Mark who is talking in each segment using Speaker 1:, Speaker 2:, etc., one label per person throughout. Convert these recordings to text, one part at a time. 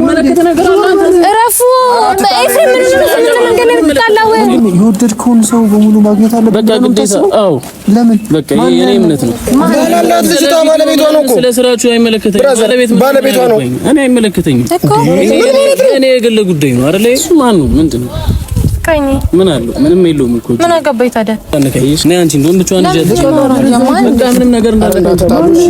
Speaker 1: መለከተ ነገር አለ እረፉ ኤፍሬም ምን ምትጣላው
Speaker 2: የወደድከውን ሰው በሙሉ ማግኘት አለበት
Speaker 1: በቃ ግዴታ አዎ ለምን በቃ የኔ እምነት ነው
Speaker 3: ማላላት ልጅቷ ባለቤቷ ነው እኮ
Speaker 1: ስለ ስራችሁ አይመለከተኝም
Speaker 3: ባለቤቷ ነው
Speaker 1: እኔ አይመለከተኝም እኔ የግል ጉዳይ ነው አይደል እሱ ማን ነው ምንድነው ቀኝ ምን አለው ምንም የለውም እኮ ምን አገባኝ ታዲያ ታነካይሽ ነይ አንቺ እንደውም ብቻዋን ይዘሽ ምንም ነገር እንዳትጣሉሽ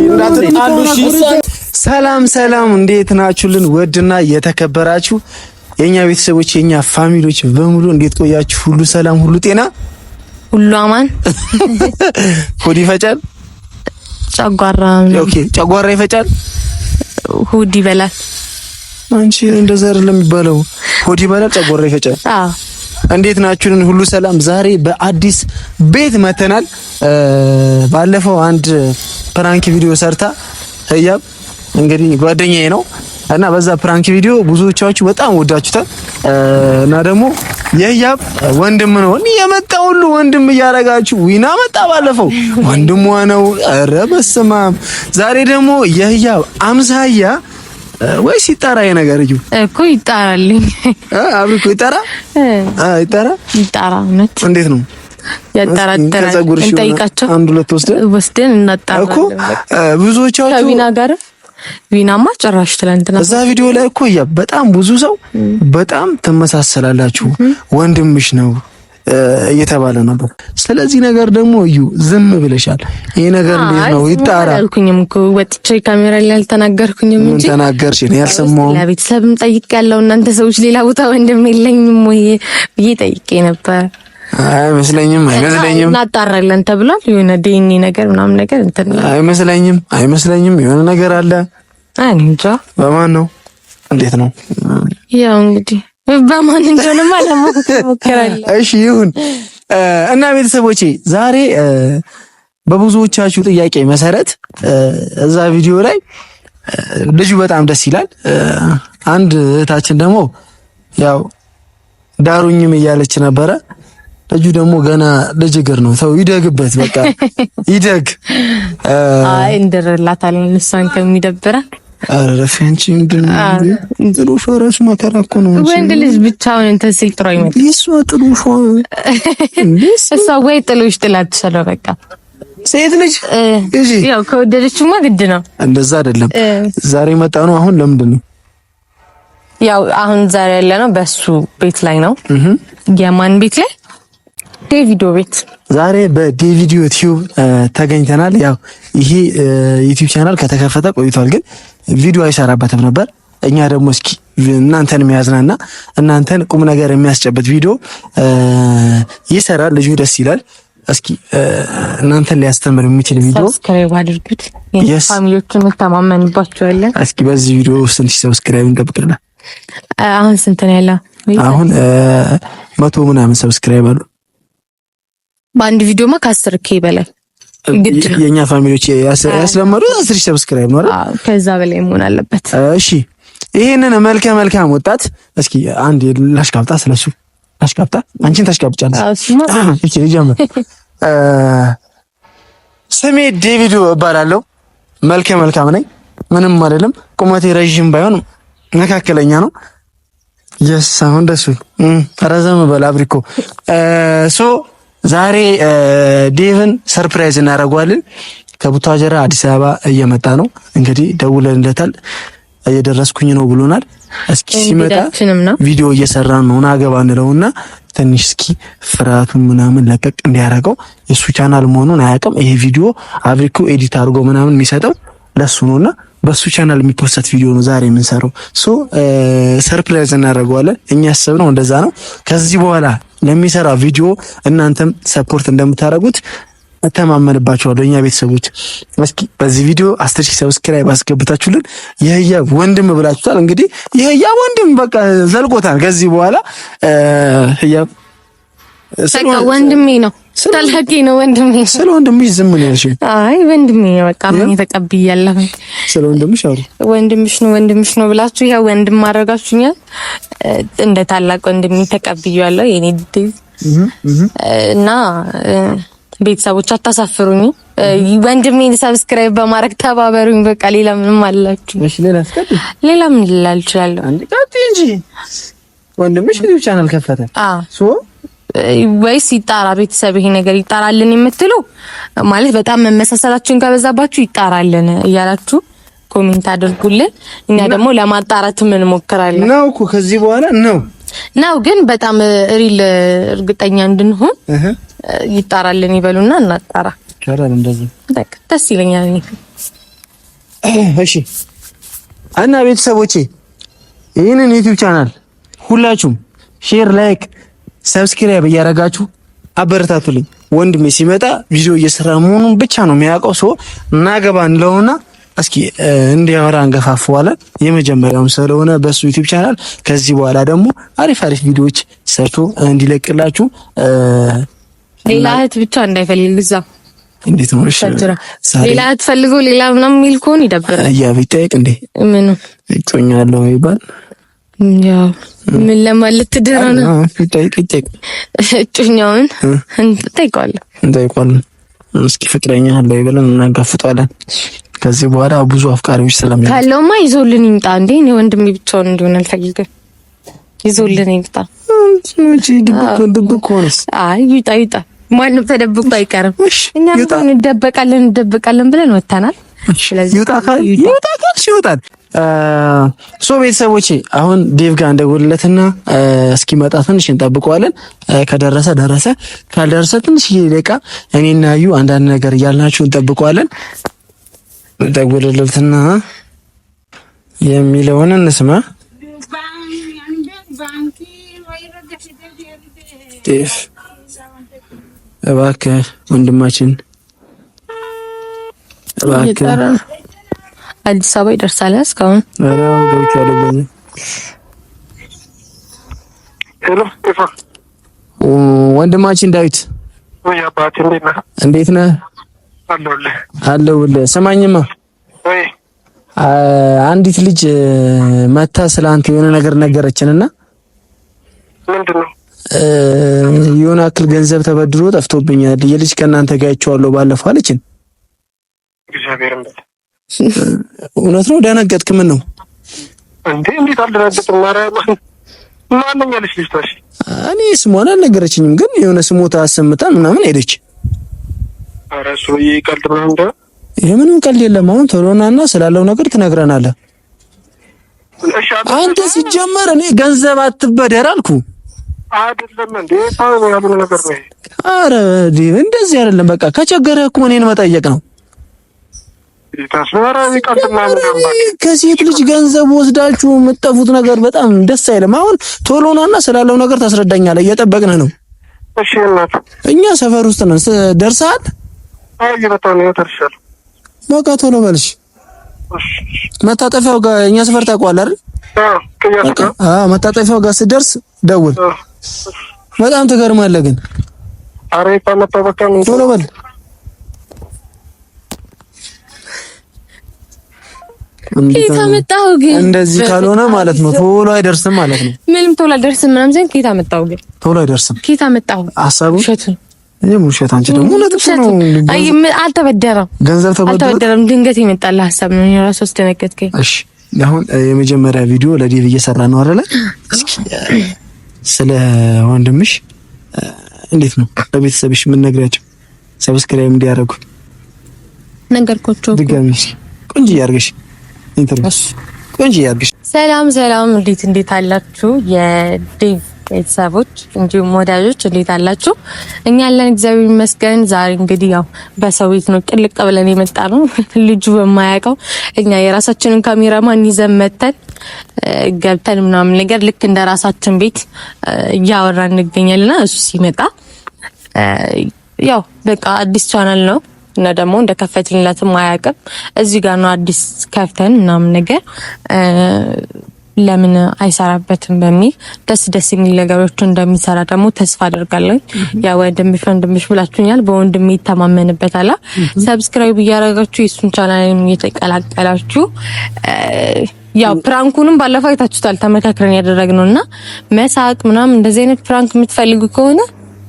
Speaker 2: ሰላም እንዴት ናችሁልን ወድና የተከበራችሁ የኛ ቤተሰቦች የኛ ፋሚሊዎች በሙሉ እንዴት ቆያችሁ ሁሉ ሰላም ሁሉ ጤና
Speaker 4: ሁሉ አማን
Speaker 2: ሆድ ይፈጫል
Speaker 4: ጨጓራ
Speaker 2: ኦኬ ጨጓራ ይፈጫል
Speaker 4: ሆድ ይበላል
Speaker 2: አንቺ እንደዛ አይደለም የሚባለው ሆድ ይበላል ጨጓራ ይፈጫል
Speaker 4: አዎ
Speaker 2: እንዴት ናችሁልን ሁሉ ሰላም ዛሬ በአዲስ ቤት መተናል ባለፈው አንድ ፕራንክ ቪዲዮ ሰርታ ህያብ እንግዲህ ጓደኛዬ ነው እና በዛ ፕራንክ ቪዲዮ ብዙዎቻችሁ በጣም ወዳችሁታል እና ደግሞ የህያብ ወንድም ነው እኔ የመጣ ሁሉ ወንድም እያረጋችሁ ዊና መጣ ባለፈው ወንድሟ ነው ኧረ በስመ አብ ዛሬ ደግሞ የህያብ አምሳያ ወይስ ይጣራ የነገር እዩ
Speaker 4: እኮ ይጣራልኝ
Speaker 2: አብሪኮ ይጣራ
Speaker 4: ይጣራ ነች
Speaker 2: እንዴት ነው
Speaker 4: ያጣራጣራ እንጠይቃቸው
Speaker 2: አንድ ሁለት ወስደን
Speaker 4: እናጣራለን
Speaker 2: እኮ ብዙዎቻችሁ
Speaker 4: ከዊና ጋር ዊናማ ጭራሽ ትላንትና
Speaker 2: እዛ ቪዲዮ ላይ እኮ በጣም ብዙ ሰው በጣም ተመሳሰላላችሁ ወንድምሽ ነው እየተባለ ነበር ስለዚህ ነገር ደግሞ እዩ ዝም ብለሻል ይሄ ነገር እንዴት ነው ይጣራ
Speaker 4: አልኩኝም እኮ ወጥቼ ካሜራ ላይ አልተናገርኩኝም እንጂ
Speaker 2: ተናገርሽ እኔ ያልሰማው
Speaker 4: ለቤተሰብም ጠይቄያለሁ እናንተ ሰዎች ሌላ ቦታ ወንድም የለኝም ወይ ብዬ ጠይቄ ነበር
Speaker 2: አይመስለኝም
Speaker 4: እናጣራለን ተብሏል የሆነ ዲኤንኤ ነገር ምናምን ነገር እንትን
Speaker 2: አይመስለኝም የሆነ ነገር አለ
Speaker 4: እንጃ
Speaker 2: በማን ነው እንዴት ነው
Speaker 4: ያው እንግዲህ በማን እንደሆነ ማለት ሞክራለሁ
Speaker 2: እሺ ይሁን እና ቤተሰቦቼ ዛሬ በብዙዎቻችሁ ጥያቄ መሰረት እዛ ቪዲዮ ላይ ልጁ በጣም ደስ ይላል አንድ እህታችን ደግሞ ያው ዳሩኝም እያለች ነበረ ልጁ ደግሞ ገና ልጅ እግር ነው ሰው ይደግበት በቃ ይደግ
Speaker 4: አይ እንደረላታለን እሷን ከሚደብራ
Speaker 2: አረፈንቺ ምንድነው ጥሩ ፈረስ መከራ እኮ ነው
Speaker 4: ወንድ ልጅ ብቻውን እንትን ሲል ጥሩ አይመጣም
Speaker 2: እሷ ጥሩ
Speaker 4: እሷ ወይ ጥሎሽ ጥላት ሰለ በቃ
Speaker 2: ሴት ልጅ እሺ
Speaker 4: ያው ከወደደችማ ግድ ነው
Speaker 2: እንደዛ አይደለም ዛሬ መጣ ነው አሁን ለምንድን ነው
Speaker 4: ያው አሁን ዛሬ ያለ ነው በሱ ቤት ላይ ነው የማን ቤት ላይ ዴቪዶ ቤት
Speaker 2: ዛሬ በዴቪዲዮ ቲዩብ ተገኝተናል ያው ይሄ ዩቲዩብ ቻናል ከተከፈተ ቆይቷል ግን ቪዲዮ አይሰራበትም ነበር እኛ ደግሞ እስኪ እናንተን የሚያዝናና እናንተን ቁም ነገር የሚያስጨብጥ ቪዲዮ ይሰራል ልጁ ደስ ይላል እስኪ እናንተን ሊያስተምር የሚችል ቪዲዮ
Speaker 4: ሰብስክራይብ አድርጉት ፋሚሊዎችን ተማመንባቸዋለን
Speaker 2: እስኪ በዚህ ቪዲዮ ስንት ሰብስክራይብ እንጠብቅና
Speaker 4: አሁን ስንት ነው ያለው
Speaker 2: አሁን 100 ምናምን ሰብስክራይብ አሉ
Speaker 4: በአንድ ቪዲዮማ ከ10k በላይ ግድ ነው
Speaker 2: የኛ ፋሚሊዎች ያስለመዱት 10 ሰብስክራይብ ነው አይደል
Speaker 4: ከዛ በላይ መሆን አለበት
Speaker 2: እሺ ይሄንን መልካም ወጣት እስኪ አንድ ላሽካብታ ስለሱ ላሽካብታ አንቺን ታሽካብጫለሽ እሺ ጀምር ስሜ ዴቪዶ እባላለሁ መልካም ነኝ ምንም አይደለም ቁመቴ ረጅም ባይሆን መካከለኛ ነው አሁን ደሱ ረዘም በል አብሪኮ ሶ ዛሬ ዴቭን ሰርፕራይዝ እናደርጋለን ከቡታጀራ አዲስ አበባ እየመጣ ነው እንግዲህ ደውለንለታል እየደረስኩኝ ነው ብሎናል እስኪ ሲመጣ ቪዲዮ እየሰራን ነው ናገባ እንለውና ትንሽ እስኪ ፍራቱን ምናምን ለቀቅ እንዲያረጋው የሱ ቻናል መሆኑን አያውቅም ይሄ ቪዲዮ አብሪኮ ኤዲት አድርጎ ምናምን የሚሰጠው ለሱ ነውና በሱ ቻናል የሚፖስት ቪዲዮ ነው ዛሬ የምንሰራው ሶ ሰርፕራይዝ እናደርጋለን እኛ ያሰብነው እንደዛ ነው ከዚህ በኋላ ለሚሰራ ቪዲዮ እናንተም ሰፖርት እንደምታደርጉት እተማመንባችኋለሁ እኛ ቤተሰቦች እስኪ በዚህ ቪዲዮ 10000 ሰብስክራይብ አስገብታችሁልን የህያብ ወንድም ብላችሁታል እንግዲህ የህያብ ወንድም በቃ ዘልቆታል ከዚህ በኋላ ህያብ
Speaker 4: በቃ ወንድሜ ነው ታላቂ ነው ወንድሜ
Speaker 2: ስለ ወንድምሽ ዝም ነው ያልሽ
Speaker 4: አይ ወንድሜ ነው በቃ ምን ተቀብያለሁ
Speaker 2: ስለ ወንድምሽ አውሪ
Speaker 4: ወንድምሽ ነው ብላችሁ ያ ወንድም ማረጋችሁኛል እንደ ታላቅ ወንድሜ ተቀብያለሁ የኔ ዲቴል እና ቤተሰቦች አታሳፍሩኝ ወንድሜን ሰብስክራይብ በማድረግ ተባበሩኝ። በቃ ሌላ ምንም አላችሁ?
Speaker 2: እሺ
Speaker 4: ሌላ ምን ልላል እችላለሁ?
Speaker 2: አንዴ እንጂ ወንድምሽ ዩቲዩብ ቻናል ከፈተ።
Speaker 4: ወይስ ይጣራ ቤተሰብ ይሄ ነገር ይጣራልን የምትሉ ማለት በጣም መመሳሰላችሁን ከበዛባችሁ ይጣራልን እያላችሁ ኮሜንት አድርጉልን። እኛ ደግሞ ለማጣራት ምን እንሞክራለን
Speaker 2: ነው እኮ ከዚህ በኋላ ነው
Speaker 4: ግን በጣም ሪል እርግጠኛ እንድንሆን ይጣራልን ይበሉና እናጣራ።
Speaker 2: ይቻላል እንደዚህ
Speaker 4: በቃ ደስ ይለኛል።
Speaker 2: እሺ እና ቤተሰቦቼ ይሄንን ዩቲዩብ ቻናል ሁላችሁም ሼር፣ ላይክ፣ ሰብስክራይብ እያደረጋችሁ አበረታቱልኝ። ወንድሜ ሲመጣ ቪዲዮ እየሰራ መሆኑን ብቻ ነው የሚያውቀው። ሰው እናገባ እንለውና እስኪ እንዲያወራ እንገፋፈዋለን። የመጀመሪያውም ስለሆነ በሱ ዩቲዩብ ቻናል ከዚህ በኋላ ደግሞ አሪፍ ቪዲዮዎች ሰርቶ እንዲለቅላችሁ
Speaker 4: ሌላ እህት ብቻ እንዳይፈልግ እዛ
Speaker 2: እንዴት ነው? እሺ
Speaker 4: ሌላ እህት ፈልጎ ሌላ ምናምን የሚል ከሆነ ይደብራል።
Speaker 2: ያ ቢጠይቅ እንዴ ምን ይጮኛለሁ ይባል
Speaker 4: ያው ምን ለማለት ትደራና
Speaker 2: ይጠይቅ
Speaker 4: እጮኛውን እንጠይቀዋለን። እስኪ ፍቅረኛ አለው ይበለን እናጋፍጣለን። ከዚህ በኋላ ብዙ አፍቃሪዎች ስለሚያል ካለውማ ይዞልን ይምጣ እንዴ። እኔ ወንድሜ ብቻውን እንዲሆን አልፈልግም። ይዞልን ይምጣ
Speaker 2: እንጂ ድብቅ ሆነስ
Speaker 4: አይ ይውጣ ማንም ተደብቆ አይቀርም። እኛ እንደበቃለን ብለን ወጣናል። ስለዚህ ይውጣል። ሶ ቤተሰቦቼ አሁን ዴቭ ጋር እንደጎለለትና እስኪመጣ ትንሽ እንጠብቀዋለን። ከደረሰ ካልደረሰ ትንሽ ደቂቃ እኔና ዩ አንዳንድ ነገር እያልናችሁ እንጠብቀዋለን። እንደጎለለትና የሚለውን እንስማ። ዴቭ እባክህ ወንድማችን እባክህ አዲስ አበባ ይደርሳል እስካሁን
Speaker 2: ወንድማችን ዳዊት
Speaker 3: ወይ አባቴ
Speaker 2: እንዴት ነህ? አለሁልህ። ስማኝማ አንዲት ልጅ መታ ስላንተ የሆነ ነገር ነገረችንና
Speaker 3: ምንድነው?
Speaker 2: የሆነ አክል ገንዘብ ተበድሮ ጠፍቶብኛል የልጅ ከእናንተ ጋር አይቼዋለሁ ባለፈው አለችን።
Speaker 3: እግዚአብሔርን
Speaker 2: እውነት ነው? ደነገጥክ? ምን ነው
Speaker 3: እንዴ? እንዴት አልደነገጥም? ማንኛ ልጅ ታሽ?
Speaker 2: እኔ ስሟን አልነገረችኝም፣ ግን የሆነ ስሞታ አሰምታ ምናምን ሄደች።
Speaker 3: ኧረ ሰውዬ ቀልድ ነው እንዴ?
Speaker 2: የምንም ቀልድ የለም። አሁን ቶሎናና ስላለው ነገር ትነግረናለህ። አንተ ሲጀመር እኔ ገንዘብ አትበደር አልኩ
Speaker 3: አይደለም እንዴ? ታው ያሉ ነገር ነው።
Speaker 2: ኧረ እንደዚህ አይደለም። በቃ ከቸገረህ እኮ እኔን መጠየቅ ነው። ከሴት ልጅ ገንዘብ ወስዳችሁ የምትጠፉት ነገር በጣም ደስ አይልም። አሁን ቶሎናና ስላለው ነገር ታስረዳኛለህ። እየጠበቅንህ ነው።
Speaker 3: እሺ እናት፣
Speaker 2: እኛ ሰፈር ውስጥ ነን። ደርሰሃል?
Speaker 3: አይ እየመጣሁ ነው። ደርሻለሁ።
Speaker 2: በቃ ቶሎ በልሽ። መታጠፊያው ጋር እኛ ሰፈር ታውቀዋለህ አይደል? አዎ፣ መታጠፊያው ጋር ስትደርስ ደውል። በጣም ትገርማለህ ግን።
Speaker 3: ኧረ ይፋመጣው በቃ ነው።
Speaker 2: ቶሎ በል።
Speaker 4: ኬታ መጣው ግን
Speaker 2: እንደዚህ ካልሆነ ማለት ነው ቶሎ አይደርስም ማለት ነው።
Speaker 4: ምንም ቶሎ አይደርስም ምናምን ዘን ኬታ መጣው ግን ቶሎ
Speaker 2: አይደርስም።
Speaker 4: ኬታ መጣው
Speaker 2: አሳቡ
Speaker 4: ውሸት ነው።
Speaker 2: ውሸት አንቺ ደግሞ እውነት ነው።
Speaker 4: አይ አልተበደረም፣ ገንዘብ አልተበደረም። ድንገት የመጣልህ ሀሳብ ነው። የራሱ አስደነገጥከኝ።
Speaker 2: እሺ አሁን የመጀመሪያ ቪዲዮ ለዴቭ እየሰራ ነው አይደለ? እስኪ ስለ ወንድምሽ እንዴት ነው ለቤተሰብሽ ምን ነግሪያቸው ሰብስክራይብ እንዲያደርጉ
Speaker 4: ነገርኳቸው።
Speaker 2: ድጋሚ ቆንጆ ያርግሽ ኢንተርቪው ቆንጆ ያርግሽ።
Speaker 4: ሰላም እንዴት አላችሁ የዴቭ ቤተሰቦች እንዲሁም ወዳጆች እንዴት አላችሁ? እኛ ያለን እግዚአብሔር ይመስገን። ዛሬ እንግዲህ ያው በሰው ቤት ነው ቅልቅ ብለን የመጣ ነው። ልጁ በማያውቀው እኛ የራሳችንን ካሜራማን ይዘን መተን ገብተን ምናምን ነገር ልክ እንደ ራሳችን ቤት እያወራን እንገኛልና እሱ ሲመጣ ያው በቃ አዲስ ቻናል ነው እና ደግሞ እንደከፈትንለትም አያውቅም። እዚህ ጋር ነው አዲስ ከፍተን ምናምን ነገር ለምን አይሰራበትም በሚል ደስ የሚል ነገሮች እንደሚሰራ ደግሞ ተስፋ አደርጋለሁ። ያ ወንድምሽ ብላችሁኛል። በወንድሜ ይተማመንበታል። ሰብስክራይብ እያደረጋችሁ የሱን ቻናልም እየተቀላቀላችሁ ያው ፕራንኩንም ባለፈው አይታችሁታል። ተመካክረን ያደረግነውና መሳቅ ምናምን እንደዚህ አይነት ፕራንክ የምትፈልጉ ከሆነ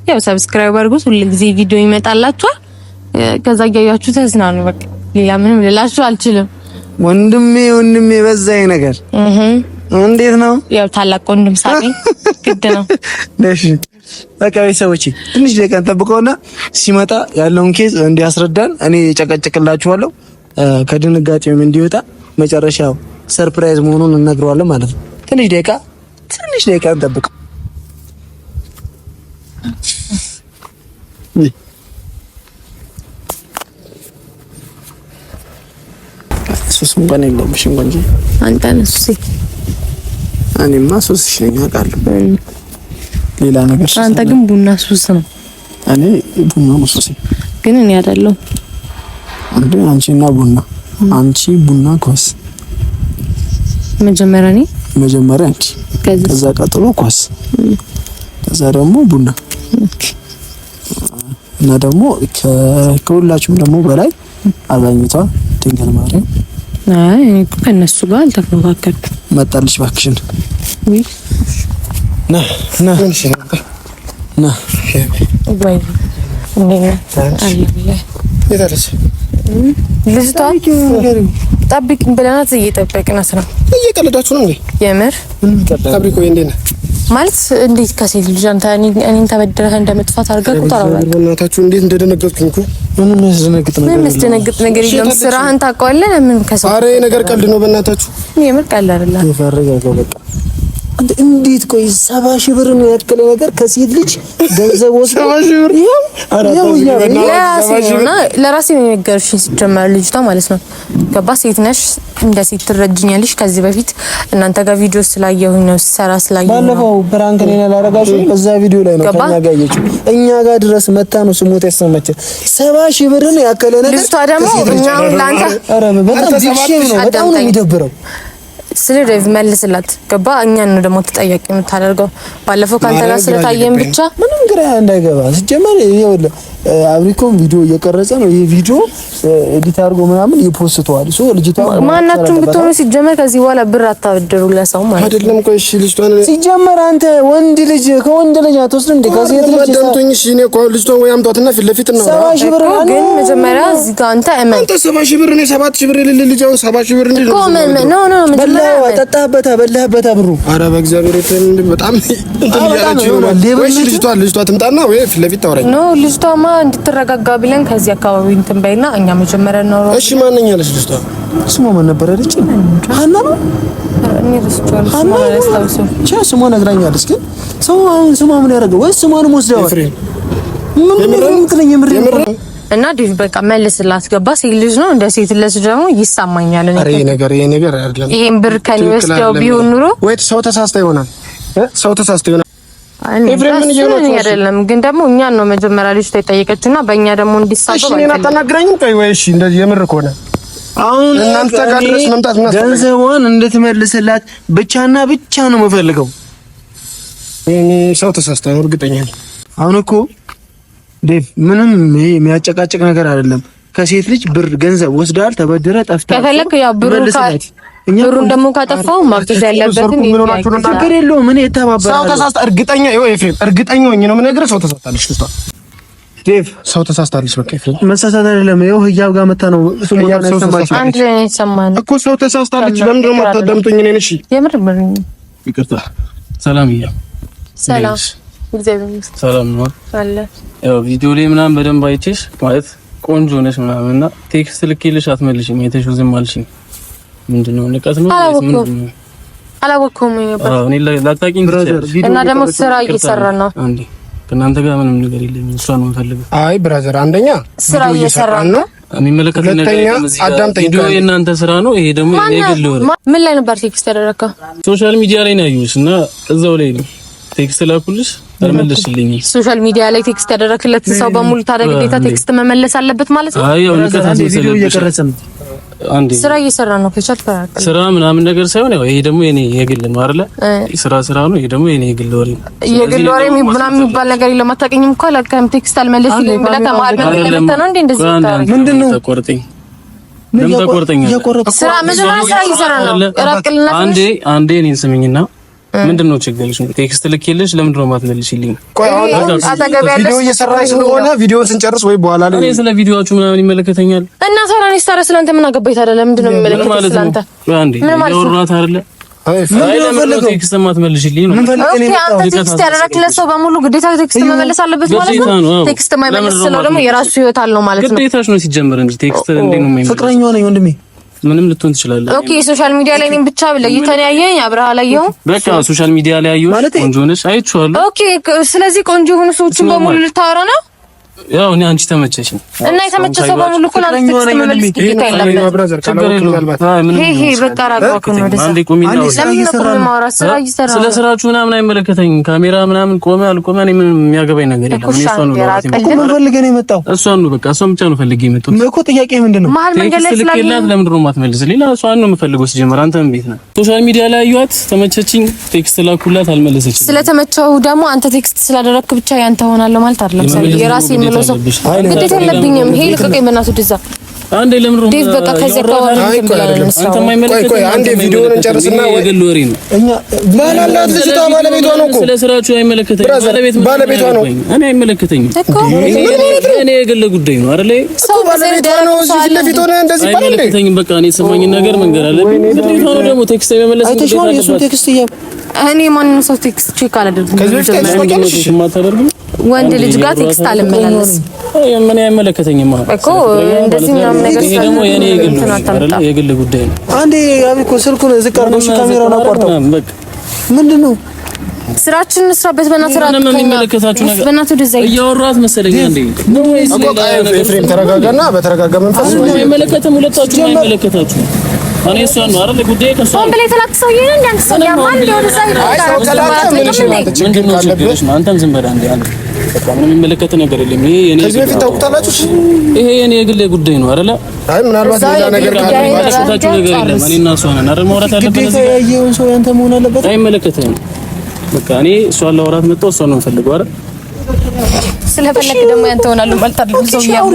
Speaker 4: ያው ሰብስክራይብ አድርጉት። ሁሉ ጊዜ ቪዲዮ ይመጣላችኋል። ከዛ እያያችሁ ተዝናኑ። በቃ ሌላ ምንም ልላችሁ አልችልም።
Speaker 2: ወንድሜ በዛኝ ነገር እንዴት ነው?
Speaker 4: ያው ታላቅ ወንድም ሳገኝ ግድ ነው።
Speaker 2: እሺ በቃ ቤተሰቦቼ ትንሽ ደቂቃ እንጠብቀውና ሲመጣ ያለውን ኬዝ እንዲያስረዳን እኔ ጨቀጭቅላችኋለሁ። ከድንጋጤውም እንዲወጣ መጨረሻው ሰርፕራይዝ መሆኑን እንነግረዋለን ማለት ነው። ትንሽ ደቂቃ እንጠብቀው። ሱስ እንኳን የለብሽም እንጂ
Speaker 4: አንተ ነህ ሱሴ።
Speaker 2: እኔማ ሱስሽ ነኝ አውቃለሁ። ሌላ ነገር
Speaker 4: አንተ ግን ቡና ሱስ ነው።
Speaker 2: እኔ ቡና ነው ሱሴ፣
Speaker 4: ግን እኔ አይደለሁም።
Speaker 2: አንቺና ቡና አንቺ ቡና ኳስ
Speaker 4: መጀመሪያ
Speaker 2: አንቺ፣ ከዛ ቀጥሎ ኳስ፣ ከዛ ደግሞ ቡና እና ደግሞ ከሁላችሁም ደግሞ በላይ አዛኝቷ ድንግል ማርያም።
Speaker 4: አይ እኔ እኮ ከነሱ ጋር አልተፎካከርኩም።
Speaker 2: መጣልሽ እባክሽን። ና
Speaker 4: ወይ ልጅቷ ጠብቂኝ ብለናት እየጠበቅናት ነው።
Speaker 3: እየቀለዳችሁ ነው እንዴ?
Speaker 4: የምር
Speaker 3: አብሪኮ እንዴት ነህ?
Speaker 4: ማለት እንዴት ከሴት ልጅ አንተ እኔን ተበድረህ እንደምትፋት አድርገህ ቁጠራው።
Speaker 3: እናታችሁ እንዴት እንደደነገጥኩኝ እኮ።
Speaker 2: ምንም ያስደነግጥ ነገር
Speaker 4: የለም። ስራህን ታውቀዋለህ። ምን ከሰው
Speaker 3: ኧረ ነገር ቀልድ ነው በእናታችሁ።
Speaker 4: የምር ቀልድ አይደለም።
Speaker 2: ይፈረጋው በቃ እንዴት ቆይ 70 ሺህ ብር ነው ያከለ ነገር ከሴት ልጅ ገንዘብ ወስዶ 70 ሺህ ብር
Speaker 4: ለራሴ ነው የነገርሽኝ። ሲጀመር ልጅቷ ማለት ነው ገባ ሴት ነሽ እንደ ሴት ትረጅኛለሽ። ከዚህ በፊት እናንተ ጋር ቪዲዮ ስላየሁኝ ነው ሰራ ስላየሁኝ
Speaker 2: ባለፈው ፕራንክ ላይ ያላረጋችሁ እዛ ቪዲዮ ላይ ነው ከኛ ጋር ያየችው። እኛ ጋር ድረስ መታ ነው ስሞት ያሰማች 70 ሺህ ብር ነው ያከለ ነገር።
Speaker 4: ልጅቷ ደግሞ እኛ ላንተ
Speaker 2: በጣም ነው የሚደብረው።
Speaker 4: ስለ ዴቭ መልስላት ገባ። እኛን ነው ደግሞ ተጠያቂ የምታደርገው። ባለፈው ካንተ ጋር ስለታየን ብቻ
Speaker 2: ምንም ግራ እንዳይገባ ሲጀመር ይኸውልህ አብሪኮም ቪዲዮ እየቀረጸ ነው። ይሄ ቪዲዮ ኤዲት አድርጎ ምናምን ይፖስተዋል። ሶ ልጅቷ
Speaker 4: ማናችሁም ብትሆኑ ሲጀመር ከዚህ በኋላ ብር አታበድሩ ለሰው ማለት
Speaker 3: አይደለም። ቆይ እሺ ልጅቷን
Speaker 2: ሲጀመር አንተ ወንድ ልጅ ከወንድ ልጅ አትወስድም እንዴ? ከሴት ልጅ
Speaker 3: አዳምቶኝ እሺ እኔ እኮ ልጅቷን ወይ አምጧትና ፊት ለፊት ነው
Speaker 2: 70 ሺህ ብር ነው
Speaker 4: ግን መጀመሪያ እዚህ ጋር አንተ እመን።
Speaker 3: አንተ 70 ሺህ ብር ነው 7 ሺህ ብር ልጅ አሁን 70 ሺህ ብር ነው
Speaker 4: ኖ መጀመሪያ
Speaker 2: በላህበታ ብሩ።
Speaker 3: ኧረ በእግዚአብሔር በጣም እንትን ያላችሁ ወይ ልጅቷ ትምጣና ወይ ፊት ለፊት ታወራኝ።
Speaker 4: ኖ ልጅቷማ እንድትረጋጋ ብለን ከዚህ አካባቢ እንትን በይና እኛ መጀመሪያ ነው።
Speaker 3: እሺ ማንኛ ያለሽ ልጅቷ
Speaker 2: ስሟ ማን ነበር አይደል? ሀና ነው።
Speaker 4: እኔ ረስቼዋለሁ።
Speaker 2: ስሟ ነግራኛለች፣ ግን ሰው አሁን ስሟ ምን ያደርገው? ወይስ ስሟንም ወስደዋል?
Speaker 4: እና ዲቭ በቃ መልስላት ገባ። ሴት ልጅ ነው እንደ ሴት ልጅ ደግሞ ይሳማኛል።
Speaker 3: እኔ ይሄ ነገር አይደለም።
Speaker 4: ይሄን ብር ከኔ ወስደው ቢሆን ኑሮ
Speaker 3: ወይ ሰው ተሳስተ ይሆናል። ኤፍሬም ምን ይሆናል
Speaker 4: አይደለም። ግን ደግሞ እኛን ነው መጀመሪያ ልጅ ተጠየቀችና በእኛ ደግሞ እንዲሳበብ
Speaker 3: እሺ እኔን አታናግረኝም? ቆይ ወይ እሺ እንደዚህ የምር ከሆነ
Speaker 2: አሁን
Speaker 3: እናንተ ጋር ድረስ መምጣት ምን
Speaker 2: ገንዘቧን እንድትመልስላት ብቻና ብቻ ነው የምፈልገው።
Speaker 3: እኔ ሰው ተሳስተ ነው እርግጠኛ ነኝ።
Speaker 2: አሁን እኮ ዴቭ ምንም ይሄ የሚያጨቃጭቅ ነገር አይደለም። ከሴት ልጅ ብር ገንዘብ ወስዳል፣ ተበድረ ጠፍታ
Speaker 4: ከፈለክ ያው ብሩን ደግሞ ካጠፋው ማፍተሽ ያለበትን
Speaker 2: ችግር የለውም። እኔ የተባበረ
Speaker 3: ሰው ተሳስተ እርግጠኛ ይኸው ኤፍሬም እርግጠኛ ሆኜ ነው የምነግርህ። ሰው ተሳስታለች ልጅቷ
Speaker 2: ዴቭ
Speaker 3: ሰው ተሳስታለች። በቃ ኤፍሬም
Speaker 2: መሳሳት አይደለም። ይኸው ህያብ ጋር መታ ነው
Speaker 4: አንድ ላይ ሰማን
Speaker 3: እኮ ሰው ተሳስታለች። ለምንድን ነው የማታዳምጡኝ? እኔን እሺ
Speaker 4: የምር
Speaker 1: ይቅርታ። ሰላም
Speaker 4: ሰላም እግዚአብሔር ይመስገን
Speaker 1: ሰላም ነው
Speaker 4: አለ።
Speaker 1: ያው ቪዲዮ ላይ ምናምን በደንብ አይቼሽ ማለት ቆንጆ ነሽ ምናምንና ቴክስት ልኬልሽ አትመልሽም። የተሽው ዝም አልሽኝ። ምንድነው ንቀት ነው?
Speaker 4: አላወኩም ነበር።
Speaker 1: እኔ ላታቂኝ
Speaker 4: እና ደግሞ ስራ እየሰራ ነው።
Speaker 1: አንዴ ከእናንተ ጋር ምንም ነገር የለኝም። እሷ ነው የምፈልገው።
Speaker 3: አይ ብራዘር፣ አንደኛ
Speaker 4: ስራ እየሰራ ነው
Speaker 1: የሚመለከተው ነገር ቪዲዮ የእናንተ ስራ ነው። ይሄ ደግሞ የግል ወሬ።
Speaker 4: ምን ላይ ነበር ቴክስት ያደረከው?
Speaker 1: ሶሻል ሚዲያ ላይ ነው ያዩሽ እና እዛው ላይ ነው ቴክስት ላኩልሽ አልመለስልኝ።
Speaker 4: ሶሻል ሚዲያ ላይ ቴክስት ያደረክለት ሰው በሙሉ ታዲያ ግዴታ ቴክስት መመለስ አለበት ማለት ነው?
Speaker 1: አይ ያው ንቀት
Speaker 2: ቪዲዮ እየቀረጸ ነው።
Speaker 1: አንዴ
Speaker 4: ስራ እየሰራ ነው። ከቻልክ
Speaker 1: ስራ ምናምን ነገር ሳይሆን ያው ይሄ ደግሞ የኔ የግል ነው አይደለ? ስራ ነው። ይሄ ደግሞ የኔ የግል ወሬ ነው።
Speaker 4: የግል ወሬ ምናምን የሚባል ነገር የለም። አታውቅኝም እኮ ለካም ቴክስት አልመለስልኝ ብለህ ከመሀል ነው እንዴ እንደዚህ ታረግ?
Speaker 2: ምንድነው
Speaker 1: ተቆርጠኝ ለምን ተቆርጠኝ?
Speaker 4: ስራ መጀመሪያ ስራ እየሰራ ነው።
Speaker 1: አንዴ እኔን ስሚኝና ምንድነው ችግርሽ? ቴክስት ልኬልሽ ለምንድን ነው የማትመልሺልኝ?
Speaker 3: ቆይ ቪዲዮ እየሰራሽ ስለሆነ ቪዲዮ ስንጨርስ ወይ በኋላ ላይ
Speaker 1: እኔ ስለ ቪዲዮአችሁ ምናምን ይመለከተኛል እና
Speaker 4: ታዲያ ስታረ ስለአንተ ምን አገባኝ ታዲያ? ለምንድን ነው የሚመለከተው ስለአንተ?
Speaker 1: አንዴ ያወራሁት አይደለ? ቴክስት የማትመልሺልኝ ነው?
Speaker 4: ቴክስት ያደረክለት ሰው በሙሉ ግዴታ ቴክስት መመለስ አለበት ማለት ነው? ቴክስት የማይመልስ ሰው ደግሞ የራሱ ህይወት አለው ማለት ነው።
Speaker 1: ግዴታሽ ነው ሲጀመር እንጂ ቴክስት እንዴት ነው የማይመልስ?
Speaker 2: ፍቅረኛው ነኝ ወንድሜ
Speaker 1: ምንም ልትሆን ትችላለህ።
Speaker 4: ኦኬ ሶሻል ሚዲያ ላይ እኔም ብቻ ለይተን ያየኝ አብረሃ ላይ ያየው
Speaker 1: በቃ ሶሻል ሚዲያ ላይ ያየው ቆንጆ ነሽ አይቼዋለሁ።
Speaker 4: ኦኬ ስለዚህ ቆንጆ የሆኑ ሰዎችን በሙሉ ልታወራ ነው?
Speaker 1: ያው እኔ አንቺ ተመቸሽኝ
Speaker 4: እና የተመቸ ሰው በሙሉ እኮ ነው ቴክስት መመለስ ግዴታ የለበትም። ይሄ በቃ ራቆክ ነው ደስ
Speaker 1: አንዴ ቆሚ ነው ስለ ስራችሁ ምናምን አይመለከተኝም። ካሜራ ምናምን ቆመ አልቆመ እኔ ምንም የሚያገባኝ ነገር የለም። እኔ እሷን ነው
Speaker 2: ፈልገህ ነው የመጣው?
Speaker 1: እሷን ነው በቃ እሷን ብቻ ነው ፈልጌ የመጣው
Speaker 2: እኮ። ጥያቄ ምንድነው?
Speaker 4: መሀል መንገድ ላይ
Speaker 1: ስለሌላት ለምንድን ነው የማትመልስልኝ? እሷን ነው የምፈልገው ሲጀመር። አንተ ምን ቤት ነህ? ሶሻል ሚዲያ ላይ አዩት ተመቸችኝ፣ ቴክስት ላኩላት አልመለሰችም።
Speaker 4: ስለተመቸው ደግሞ አንተ ቴክስት ስላደረክ ብቻ ያንተ ሆናለሁ ማለት አይደለም። የራሴ ግዴታ የለብኝም። ይሄ ልቀቀኝ በእናትህ ወደዛ
Speaker 1: አንዴ ለምን ነው
Speaker 4: ዴቭ በቃ ከዚህ አካባቢ
Speaker 3: አንተ የማይመለከት ቆይ አንዴ ቪዲዮውን እንጨርስና
Speaker 1: የግል ወሬ ነው።
Speaker 3: እኛ ባላላት ልጅቷ ባለቤቷ ነው እኮ
Speaker 1: ስለ ስራችሁ አይመለከተኝም። ባለቤቷ
Speaker 3: ነው
Speaker 1: እኔ አይመለከተኝም እኮ እኔ የግል ጉዳይ ነው አይደል?
Speaker 3: ሰው ባለቤቷ ነው እዚህ ፊት ለፊት ሆነ እንደዚህ ባለ
Speaker 1: አይመለከተኝም። በቃ እኔ የሰማኝን ነገር መንገር አለብኝ። ግዴታ ነው ደግሞ ቴክስት የመመለስ ግዴታ አለበት።
Speaker 4: እኔ ማንንም ሰው ቴክስት ቼክ አላደርግም። ወንድ ልጅ ጋር ቴክስት አልመላለስም።
Speaker 1: ምን አይመለከተኝም
Speaker 4: እኮ እንደዚህ ምናምን ነገር
Speaker 1: ይሄ ደግሞ የኔ የግል ጉዳይ ነው።
Speaker 2: አንዴ አብኮ ስልኩን ዝቅ አድርገው ካሜራውን አቋርጠው በቃ ምንድነው
Speaker 4: ስራችን እንስራበት። በእናትህ
Speaker 1: የሚመለከታችሁ ነገር በእናትህ ደዛ እያወራሁት መሰለኝ። አንዴ
Speaker 3: ኤፍሬም ተረጋጋና በተረጋጋ መንፈስ
Speaker 1: አይመለከትም። ሁለታችሁ አይመለከታችሁ። እኔ እሷን ነው አይደል ጉዳይ ከሷ
Speaker 4: አሁን በላይ ተላክሰው ይሄን ያንተሰው ያማን እንደው እዛ
Speaker 1: ይላል። አንተም ዝም በል አንዴ በቃ ምንም የሚመለከት ነገር የለም። ይሄ የኔ
Speaker 3: ከዚህ በፊት ታውቁታላችሁ።
Speaker 1: ይሄ የኔ የግል ጉዳይ ነው አይደለ?
Speaker 3: አይ ምናልባት ሌላ ነገር
Speaker 1: ካለባችሁ ነገር የለም። እኔ እና እሷ ነን አይደል ማውራት ያለብን።
Speaker 2: ግዴታ ያየውን ሰው ያንተ መሆን አለበት።
Speaker 1: አይመለከትም። በቃ እኔ እሷን ላወራት መጣሁ። እሷን ነው የምፈልገው አይደል?
Speaker 4: ስለፈለክ ደግሞ ያንተ ሆናሉ ማለት አይደለም። ሰው ያውሩ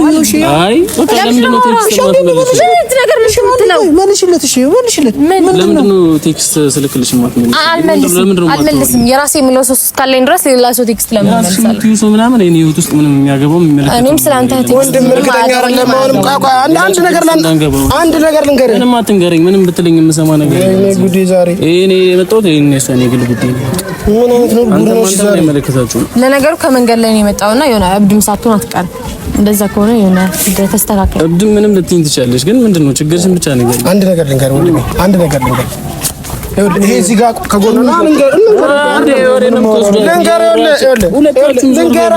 Speaker 1: አይ በቃ ለምንድን ነው ቴክስት ማትመልሺ?
Speaker 4: ነገር ምን ትምትለው?
Speaker 2: መልሽለት። እሺ መልሽለት።
Speaker 1: ለምንድን ነው ቴክስት ስልክልሽ ማትመልሺ?
Speaker 4: አልመልስም። የራሴ የምለው ሰው እስካለኝ ድረስ ሌላ ሰው ቴክስት ለምን መልሳለሁ?
Speaker 1: ትዩ ሰው ምናምን እኔ ህይወት ውስጥ ምንም የሚያገባው የሚመለከተው
Speaker 4: እኔም ስላንተ ቴክስት
Speaker 3: ወንድም እርግጠኛ አይደለም። አሁንም ቋቋ አንድ ነገር ልንገርህ።
Speaker 1: ምንም አትንገረኝ። ምንም ብትለኝ የምሰማ ነገር
Speaker 3: እኔ ጉዴ ዛሬ
Speaker 1: እኔ የመጣሁት እኔ እሷ ነው የግል ጉዳይ ነው።
Speaker 3: ምን አይነት ነው ጉድ ነው ዛሬ?
Speaker 1: አይመለከታችሁም።
Speaker 4: ለነገሩ ከመንገድ ላይ ነው የመጣውና የሆነ እብድም ሳትሆን አትቀርም። እንደዛ ከሆነ የሆነ ተስተካከለ።
Speaker 1: እብድም ምንም ልትይኝ ትችላለሽ፣ ግን ምንድነው ችግርሽን ብቻ ነገር
Speaker 3: አንድ ነገር ልንገርህ ወንድሜ፣ አንድ ነገር ልንገርህ። ይሄ እዚህ ጋር ከጎንና ልንገርህ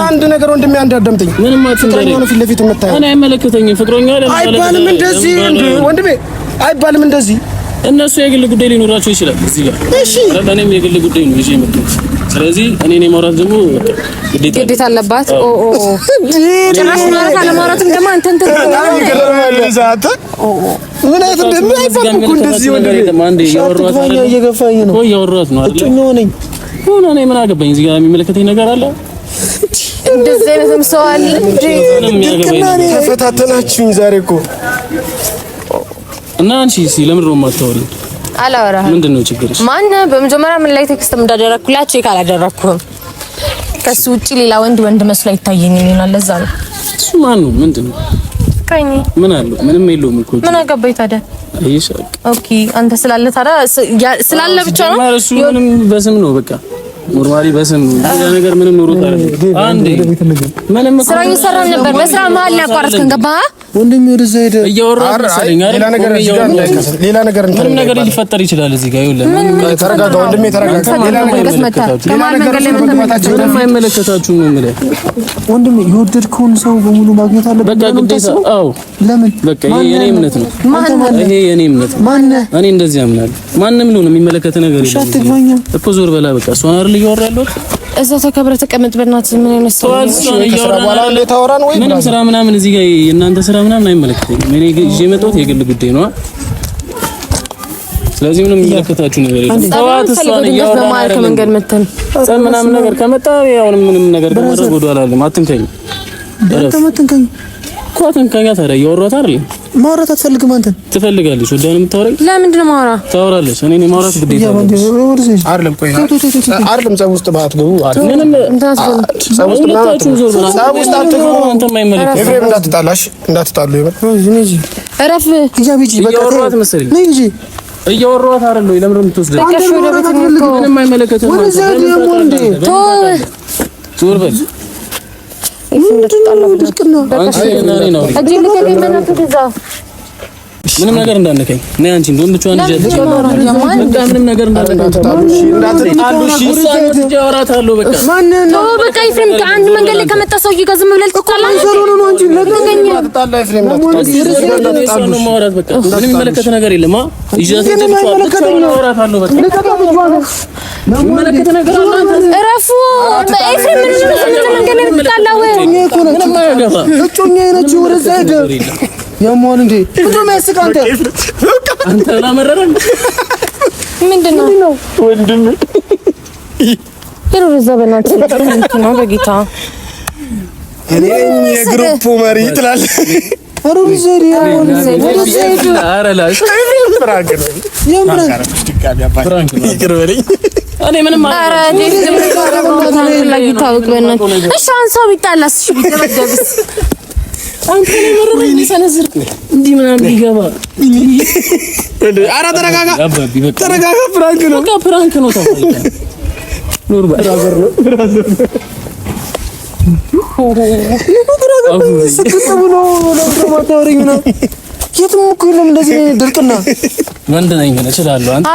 Speaker 3: አንድ ነገር ወንድሜ፣ አንድ አዳምጠኝ።
Speaker 1: ምንም አትንገረኝ።
Speaker 3: ፊት ለፊት የምታየው
Speaker 1: እኔ አይመለከተኝም። ፍቅረኛ
Speaker 3: አይባልም እንደዚህ ወንድሜ፣ አይባልም እንደዚህ።
Speaker 1: እነሱ የግል ጉዳይ ሊኖራቸው ይችላል እዚህ ጋር። እሺ እኔም የግል ጉዳይ ነው ይዤ የመጣሁት። ስለዚህ እኔ ማውራት ደግሞ
Speaker 4: ግዴታ አለባት። ጭራሽ ማለት አለማውራትም ደግሞ አንተን
Speaker 3: ምን አይነት እንደማይባል እኮ እንደዚህ ወንድሜ፣
Speaker 1: አንዴ ያወራሁት አይደል?
Speaker 2: እየገፋኝ ነው።
Speaker 1: ያወራሁት ነው አይደል?
Speaker 2: እጮኛው ነኝ
Speaker 1: ሆነ እኔ ምን አገባኝ? እዚህ ጋር የሚመለከተኝ ነገር አለ?
Speaker 4: እንደዚህ አይነትም ሰው አለ እንጂ
Speaker 3: ተፈታተናችሁኝ ዛሬ እኮ።
Speaker 1: እና አንቺ ለምን ነው የማታወሪኝ?
Speaker 4: አላወራህም።
Speaker 1: ምንድነው ችግርሽ?
Speaker 4: ማነህ? በመጀመሪያ ምን ላይ ቴክስት እንዳደረኩላት ቼክ አላደረኩም። ከሱ ውጪ ሌላ ወንድ መስሎ አይታየኝም ይሆናል። ለዛ ነው።
Speaker 1: እሱ ማን ነው? ምንድነው?
Speaker 4: ከኝ
Speaker 1: ምን አለው? ምንም የለውም እኮ።
Speaker 4: ምን አገባኝ ታዲያ?
Speaker 1: አይሽ
Speaker 4: ኦኬ አንተ ስላለ ታዲያ ስላለ ብቻ ነው።
Speaker 1: እሱ ምንም በስም ነው በቃ ኖርማሊ በስም ነገር ምንም ኑሮት አይደለም። አንዴ ምንም
Speaker 4: ስራ እየሰራን ነበር። በስራ መሀል ላይ አቋረጥከን። ገባህ?
Speaker 2: ወንድሜ ወደዛ ሄደ።
Speaker 1: እያወራሁ መሰለኝ አይደል?
Speaker 3: ሌላ ነገር
Speaker 1: ምንም ነገር ሊፈጠር ይችላል እዚህ ጋር። ይኸውልህ
Speaker 3: ተረጋጋ ወንድሜ፣ ተረጋጋ። ሌላ ነገር
Speaker 1: ምንም አይመለከታችሁም ነው የምልህ
Speaker 2: ወንድሜ። የወደድከውን ሰው በሙሉ ማግኘት አለበት
Speaker 1: በቃ ግዴታ። አዎ
Speaker 2: ለምን?
Speaker 1: በቃ ይሄ የኔ እምነት ነው። ይሄ የኔ እምነት ነው።
Speaker 2: ማነህ?
Speaker 1: እኔ እንደዚህ አምናለሁ። ማንም ሊሆን የሚመለከት ነገር የለም።
Speaker 2: አትግባኛ
Speaker 1: እኮ ዞር በላ በቃ። እሷን አይደል እያወራህ ያለሁት?
Speaker 4: እዛ ተከብረህ ተቀመጥ በእናትህ። ምን አይነት ሰው
Speaker 1: ምንም ስራ ምናምን እዚህ ጋር የእናንተ ስራ ምናምን አይመለከተኝም። እኔ ይዤ የመጣሁት የግል ጉዳይ ነው። ስለዚህ ምንም የሚመለከታችሁ ነገር የለም። ተዋት። እሷን እያወራን
Speaker 4: ከመንገድ መተን
Speaker 1: ምናምን ነገር ከመጣ ያውንም ምንም ነገር ከማድረግ ወደ ኋላ አትንከኝ።
Speaker 2: ተመተንከኝ
Speaker 1: እኮ አትንከኝ። ታዲያ እያወራሁት አይደል?
Speaker 2: ማውራት አትፈልግም አንተ?
Speaker 1: ትፈልጋለች። ወዳኔ የምታወራኝ
Speaker 4: ለምንድን ነው ማውራ?
Speaker 1: ታወራለች። እኔ ማውራት ግዴታ
Speaker 3: አይደለም። ቆይ አይደለም ጸብ ውስጥ ባትገቡ
Speaker 1: ምንም
Speaker 3: ጸብ ውስጥ አትገቡ።
Speaker 1: አንተ የማይመለከት
Speaker 3: ኤፍሬም እንዳትጣላሽ እንዳትጣሉ ይበል።
Speaker 4: እረፍ
Speaker 2: ሂጂ በቃ
Speaker 1: እያወራኋት መሰለኝ።
Speaker 2: ነይ ሂጂ
Speaker 1: እያወራኋት አይደል ወይ? ለምን የምትወስደው? ምንም አይመለከትም።
Speaker 2: ወደዛ ደግሞ እንዴ
Speaker 1: ዞር በል ምንም ነገር እንዳነከኝ ነይ አንቺ እንደውም ብቻዋን ይጀልሽ ምንም ነገር እንዳታጣሉ በቃ ማን ነው
Speaker 4: በቃ ኤፍሬም ከአንድ መንገድ ላይ ከመጣ ሰውዬ ጋር ዝም ብለህ ትጣላለህ
Speaker 3: ነው እንጂ ለተጣላ ኤፍሬም
Speaker 1: ነው ማውራት በቃ ምንም የሚመለከት ነገር የለም ይጀልሽ አወራታለሁ በቃ የሚመለከት ነገር አለ እረፉ ኤፍሬም ምንም መንገድ ላይ ትጣላው ምንም አያገባ እጮኛዬ ነች ወደዛ ሄደ ያሟል እንዴ ብቻ ማስቀ አንተ ላመረረን
Speaker 4: ምንድነው
Speaker 3: ወንድም
Speaker 4: ይሩዛ በእናትህ ነው በጌታ
Speaker 3: እኔ የግሩፕ መሪ ትላለህ
Speaker 2: አሩዘሪ
Speaker 1: አረላሽ እኔ ምንም እሺ አንሳው ቢጣላስ እሺ ቢደበደብስ አንተ ለምን ሰነዝር እንዲህ ምናምን ሊገባ
Speaker 3: ኧረ ተረጋጋ ተረጋጋ ፍራንክ ነው
Speaker 1: በቃ ፍራንክ ነው ተባለ ኑር ብራዘር ነው
Speaker 2: ስክት ብሎ ለማታወሪኝ ነው የትም እኮ የለም እንደዚህ ድርቅና
Speaker 1: ወንድ ነኝ ግን እችላለሁ አንተ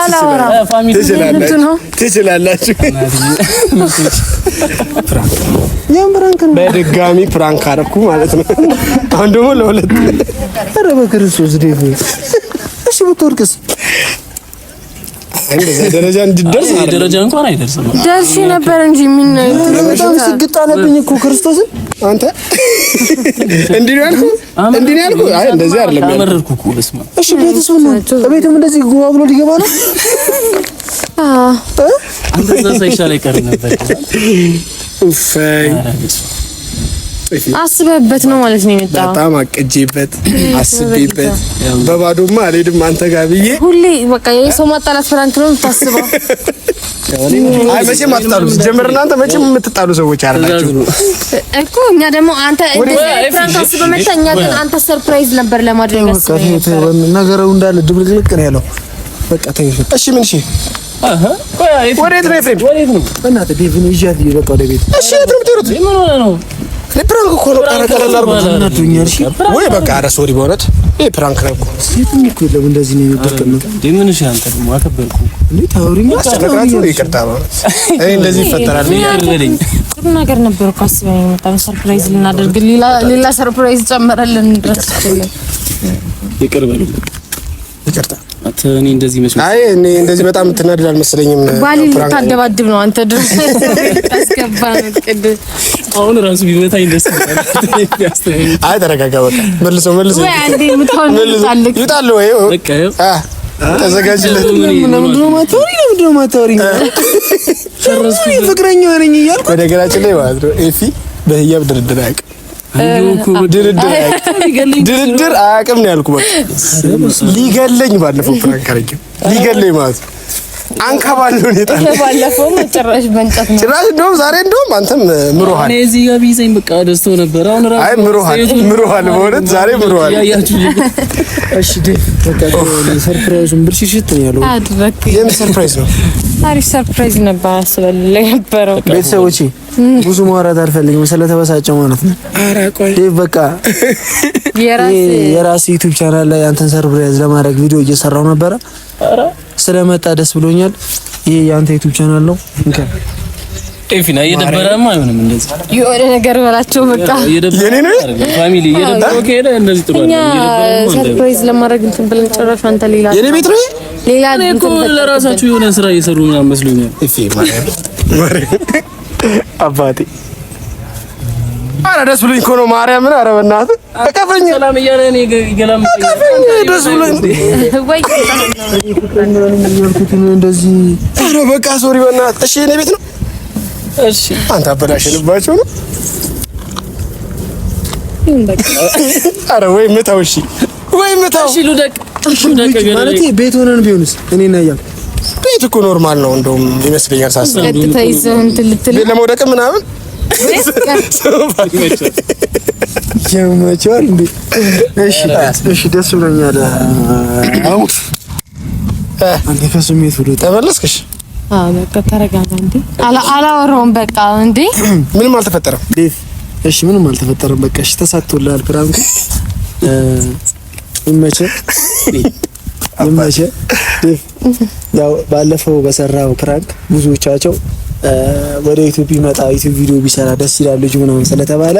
Speaker 1: ፋሚሊ
Speaker 3: ትችላላችሁ
Speaker 2: ፍራንክ ነው
Speaker 3: በድጋሚ ፍራንክ አደረኩ ማለት ነው አሁን ደግሞ ለሁለት
Speaker 2: ኧረ በክርስቶስ ዴቭ እሺ ብትወርቅስ
Speaker 3: እንደዛ ደረጃ እንድትደርስ
Speaker 1: ደረጃ እንኳን አይደርስም
Speaker 4: ደርሼ ነበር እንጂ ምን
Speaker 2: በጣም ስግጥ አለብኝ እኮ ክርስቶስን
Speaker 3: አንተ እንዲህ ነው ያልኩህ አይ እንደዚህ አይደለም
Speaker 1: አመረርኩ እኮ በስማ
Speaker 2: እሺ ቤትስ ምን ቤትም እንደዚህ ጉባ ብሎ ሊገባ ነው
Speaker 1: አንተ ዘሳ ይሻል አይቀር ነበር
Speaker 3: ኡፋይ
Speaker 4: አስበህበት ነው ማለት ነው የመጣው
Speaker 3: በጣም አቅጄበት አስቤበት በባዶማ አልሄድም አንተ ጋር ብዬ
Speaker 4: ሁሌ በቃ የሰው ማጣላት ፍራንክ ነው የምታስበው
Speaker 3: አይ መቼም አትጣሉ ጀመር እናንተ መቼም የምትጣሉ ሰዎች አይደላችሁ
Speaker 4: እኮ እኛ ደግሞ አንተ ፍራንክ አስበህ መጣ እኛ ግን አንተ ሰርፕራይዝ ነበር ለማድረግ አስበህ
Speaker 2: ነገሩ እንዳለ ድብልቅልቅ ነው ያለው በቃ ተይሽ
Speaker 3: እሺ ምን እሺ ወዴት ነው ኤፍሬም
Speaker 1: ወዴት ነው
Speaker 2: እናንተ ዴቭ ነው ይዣት በቃ ወደ ቤት
Speaker 3: እሺ የት ነው የምትሄዱት
Speaker 1: ምን ሆነ ነው
Speaker 3: ፕራንክ እኮ ነው ቀረቀረ አድርጎኛል እሺ ወይ በቃ ኧረ ሶሪ በእውነት ይሄ ፕራንክ ነው እኮ
Speaker 2: የትም እኮ የለም እንደዚህ ነው የደረቀው
Speaker 1: ምን እሺ አንተ ደግሞ አከበርኩ
Speaker 2: እንዴ ታውሪኝ
Speaker 3: አስተካክላችሁ ይቅርታ በእውነት እኔ እንደዚህ ይፈጠራል
Speaker 1: ይርበልኝ
Speaker 4: ጥሩ ነገር ነበር እኮ አስበህ የመጣው ሰርፕራይዝ ልናደርግ ሌላ ሰርፕራይዝ ጨመረልን ድረስ
Speaker 1: ይቅር በሉ
Speaker 3: ይቅርታ
Speaker 1: እኔ እንደዚህ መስሎኝ
Speaker 3: አይ እኔ እንደዚህ በጣም ትናደድ አልመሰለኝም
Speaker 4: ባሊ ታደባድብ ነው አንተ ድረስ ታስገባ ነው ቅድ
Speaker 1: አሁን ራሱ ቢመታኝ ደስ ይላል
Speaker 3: አይ ተረጋጋ በቃ መልሶ
Speaker 4: ወይ አንዴ ምታውን ታልክ
Speaker 3: ይጣል ወይ
Speaker 1: በቃ
Speaker 3: ተዘጋጅለት
Speaker 2: ለምንድነው ማታወሪኝ ጨረስኩ ፍቅረኛው ነኝ እያልኩ
Speaker 3: በነገራችን ላይ ማለት ነው ኤፊ በህያብ ድርድር አያውቅም ድርድር አያውቅም ነው ያልኩህ በቃ ሊገለኝ ባለፈው ፍራንክ አረኝ ሊገለኝ ማለት አንካባለው ነው የጣለ
Speaker 4: ባለፈው መጨረሻ በእንጨት ነው
Speaker 3: ጭራሽ እንደውም ዛሬ እንደውም አንተም ምሮሃል
Speaker 1: እኔ እዚህ ጋር ቢይዘኝ በቃ ደስቶ ነበር አሁን ራሱ
Speaker 3: አይ ምሮሃል በእውነት ዛሬ ምሮሃል
Speaker 1: ያያችሁ
Speaker 2: እሺ ዴቭ በቃ ሰርፕራይዙን ብልሽሽት ነው ያለው
Speaker 4: አድረክ
Speaker 3: የምን ሰርፕራይዝ ነው
Speaker 4: አሪፍ ሰርፕራይዝ ነበር አስበልልኝ ነበረው
Speaker 2: ቤተሰቦቼ ብዙ ማውራት አልፈልግም ስለተበሳጨው ማለት ነው
Speaker 3: ኧረ ቆይ
Speaker 2: ዴቭ በቃ የራስ ዩቲዩብ ቻናል ላይ አንተን ሰርፕራይዝ ለማድረግ ቪዲዮ እየሰራው ነበረ
Speaker 1: ኧረ
Speaker 2: ስለመጣ ደስ ብሎኛል ይሄ የአንተ ዩቲዩብ ቻናል ነው እንካ
Speaker 1: ኤፊና እየደበረማ አይሆንም እንደዚህ
Speaker 4: የሆነ ነገር በላቸው በቃ
Speaker 3: የኔ ነው
Speaker 1: ፋሚሊ እየደበረው ከሄደ እንደዚህ ጥሩ አይደለም
Speaker 4: ሰርፕራይዝ ለማድረግ እንትን ብለን ጨረሽ አንተ ሌላ
Speaker 3: የኔ ቤት ነው
Speaker 4: ሌላ
Speaker 1: እኮ ለራሳችሁ የሆነ ስራ እየሰሩ ምናምን መስሎኛል
Speaker 3: ኤፊ ማርያም አባቴ ኧረ ደስ ብሎኝ እኮ ነው ማርያምን ኧረ በእናትህ ተቀፈኝ
Speaker 1: ሰላም እያለ እኔ ገላም
Speaker 3: ደስ ብሎኝ
Speaker 4: ወይ
Speaker 2: እንደዚህ
Speaker 3: ኧረ በቃ ሶሪ በእናትህ እሺ የኔ ቤት ነው
Speaker 1: እሺ
Speaker 3: አንተ አበላሽንባቸው ነው ኧረ ወይ ምታው እሺ ወይ መታው
Speaker 1: እሺ ልውደቅ
Speaker 2: ማለት ቤት ሆነን ቢሆንስ እኔ እና ያው
Speaker 3: ቤት እኮ ኖርማል ነው እንደውም ይመስለኛል ሳስብ
Speaker 4: ቀጥታ ይዘህ እንትን ልትል
Speaker 3: ለመውደቅ ምናምን
Speaker 2: የመቻል እንዴ እሺ ደስ ብሎኛል አሙት አንተ ከስሜት ሁሉ
Speaker 3: ተመለስክሽ
Speaker 4: በቃ ተረጋጋ እንዴ አላወራሁም በቃ እንዴ
Speaker 3: ምንም አልተፈጠረም
Speaker 2: ዴቭ እሺ ምንም አልተፈጠረም በቃ እሺ ተሳክቶልሃል ፕራንኩ ይመችህ ዴቭ ያው ባለፈው በሰራው ፕራንክ ብዙዎቻቸው ወደ ዩቲዩብ ቢመጣ ዩቲዩብ ቪዲዮ ቢሰራ ደስ ይላል ልጅ ምናምን ስለተባለ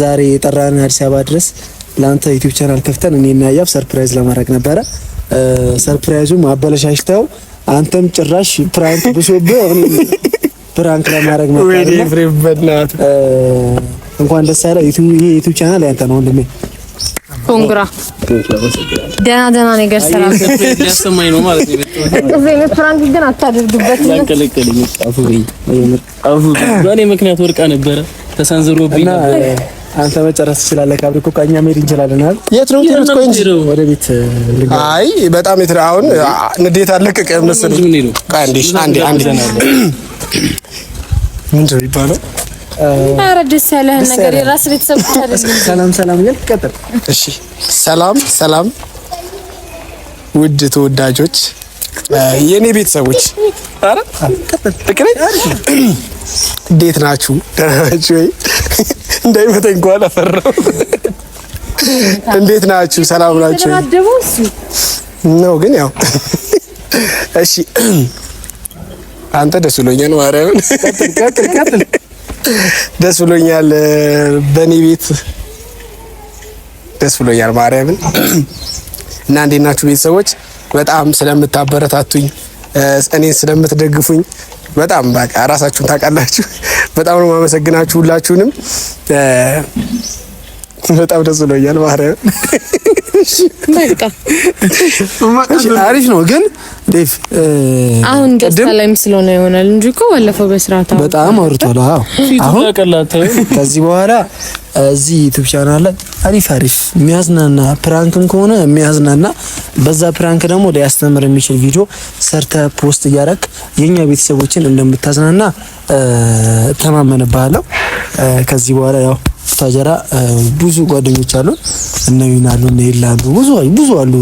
Speaker 2: ዛሬ የጠራን አዲስ አበባ ድረስ ለአንተ ዩቲዩብ ቻናል ከፍተን እኔና ያብ ሰርፕራይዝ ለማድረግ ነበረ። ሰርፕራይዙም አበለሻሽተው አንተም ጭራሽ ፕራንክ ብሶብህ ፕራንክ ለማድረግ መጣና እንኳን ደስ ያለ ዩቲዩብ ቻናል ያንተ ነው ወንድሜ።
Speaker 4: ኮንግራ ደህና ነገር ሰራ
Speaker 1: ያሰማኝ ነው ማለት ነው።
Speaker 4: እዚህ ፍራንክ ግን አታደርግበት
Speaker 1: ያንከለከለኝ አፉ በእኔ ምክንያት ወርቃ ነበረ ተሰንዝሮብኝ ነበር።
Speaker 2: አንተ መጨረስ ትችላለህ ካብሪኮ ከኛ መሄድ እንችላለን አይደል?
Speaker 3: የት ነው የምትሄዱት? እንጂ
Speaker 2: ወደ ቤት
Speaker 3: አይ በጣም አሁን ንዴት አለቀቀ መሰለኝ። አንዴ ምንድን ነው የሚባለው?
Speaker 4: ኧረ ደስ ያለህን ነገር የራስ ቤተሰብ ታደርግ።
Speaker 2: ሰላም እያልክ ቀጥል።
Speaker 3: እሺ ሰላም ውድ ተወዳጆች የኔ ቤተሰቦች አረ ቀጥል ትክክለኛ እንዴት ናችሁ? ደህና ናችሁ ወይ? እንዳይመተኝ እንኳን አፈራው። እንዴት ናችሁ? ሰላም ናችሁ? ነው ግን ያው እሺ አንተ ደስ ብሎኛል ማርያምን ቀጥል ደስ ብሎኛል በኔ ቤት ደስ ብሎኛል ማርያምን እና እንዴት ናችሁ ቤተሰቦች? በጣም ስለምታበረታቱኝ እኔን ስለምትደግፉኝ በጣም በቃ ራሳችሁን ታውቃላችሁ። በጣም ነው የማመሰግናችሁ ሁላችሁንም። በጣም ደስ ብሎኛል ማርያምን።
Speaker 4: በቃ
Speaker 2: አሪፍ ነው ግን ዴቭ
Speaker 4: አሁን ደስታ ላይም ስለሆነ ይሆናል እንጂ እኮ ባለፈው በስርዓት
Speaker 2: በጣም አውርቷል። አሁን ከዚህ በኋላ እዚህ ዩቲዩብ ቻናል ላይ አሪፍ የሚያዝናና ፕራንክም ከሆነ የሚያዝናና በዛ ፕራንክ ደግሞ ሊያስተምር የሚችል ቪዲዮ ሰርተ ፖስት እያደረክ የኛ ቤተሰቦችን እንደምታዝናና ተማመንብሃለሁ። ከዚህ በኋላ ያው ታጀራ ብዙ ጓደኞች አሉ እነ ይናሉ እነ ይላሉ ብዙ አሉ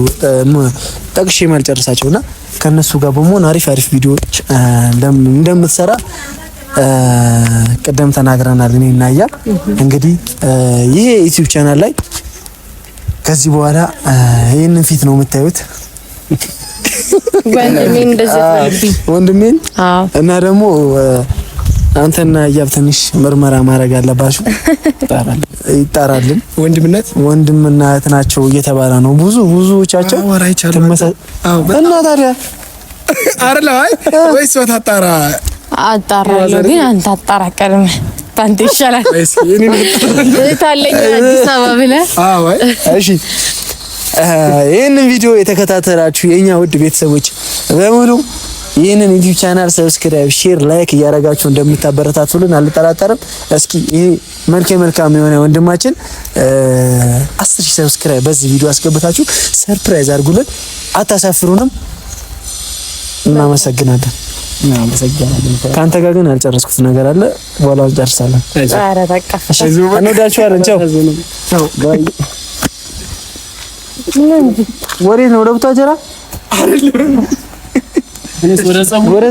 Speaker 2: ጠቅሼ ማልጨርሳቸውና ከነሱ ጋር በመሆን አሪፍ ቪዲዮዎች እንደምትሰራ ቀደም ተናግረናል። እኔ እና ያ እንግዲህ ይሄ ዩቲዩብ ቻናል ላይ ከዚህ በኋላ ይሄንን ፊት ነው የምታዩት ወንድሜን እና ደግሞ አንተና ያብ ትንሽ ምርመራ ማድረግ አለባችሁ። ይጣራልን ወንድምና እህት ናቸው እየተባለ ነው ብዙዎቻቸው እና ታዲያ
Speaker 3: አይደለም ወይስ ወታጣራ
Speaker 4: አጣራለሁ ግን አንተ አጣራ ቀርም ባንተ ይሻላል ታለኝ አዲስ አበባ ብለህ
Speaker 2: እሺ ይሄንን ቪዲዮ የተከታተላችሁ የኛ ውድ ቤተሰቦች በሙሉ ይሄንን ዩቲዩብ ቻናል ሰብስክራይብ፣ ሼር፣ ላይክ እያደረጋችሁ እንደምታበረታቱልን አልጠራጠርም። እስኪ ይሄ መልካም የሆነ ወንድማችን 10,000 ሰብስክራይብ በዚህ ቪዲዮ አስገብታችሁ ሰርፕራይዝ አድርጉልን። አታሳፍሩንም። እናመሰግናለን። ከአንተ ጋር ግን ያልጨረስኩት ነገር አለ። በኋላ እንጨርሳለን።
Speaker 4: ኧረ በቃ
Speaker 2: እንወዳችኋለን። ቻው። ወዴት ነው? ለብቷ ጀራ አይደለም። ወደ